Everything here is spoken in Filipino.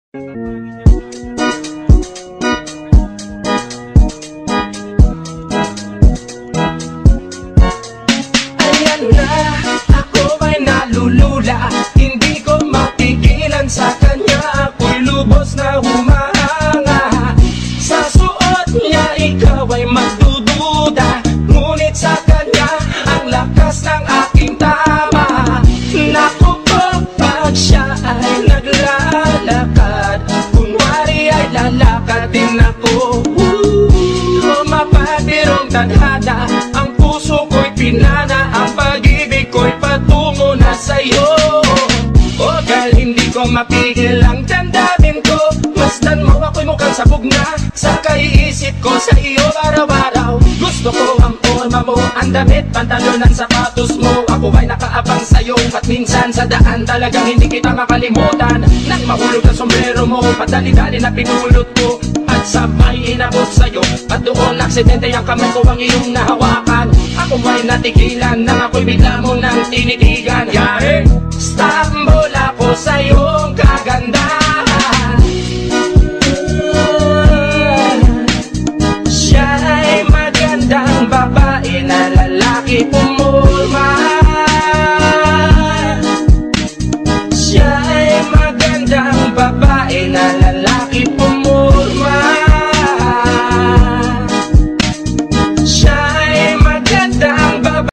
Ayan na, ako ay nalulula, hindi ko mapigilan sa kanya, ako'y lubos na humahanga. Sa suot niya ikaw ay magdududa, ngunit sa kanya ang lakas ng aking tama. Naku po, pag siya ay naglalakad, kunwari ay lalakad din ako. Mapabirong tadhana, ang puso ko'y pinana, ang pag-ibig ko'y patungo na sa'yo. O girl, hindi ko mapigil ang damdamin ko, masdan mo ako'y mukhang sabog na sa kaiisip ko sa iyo araw-araw. Gusto ko ang forma mo, ang damit, pantalon, ang sapatos mo. Ako ay nakaabang sa'yo at minsan sa daan talagang hindi kita makalimutan. Nang mahulog ang sombrero mo, padali-dali na pinulot ko at sabay inabot sa'yo, at doon aksidente ang kamay ko ang iyong nahawakan. Ako ay natigilan nang ako'y bigla mo nang tinitigan. Yari, stop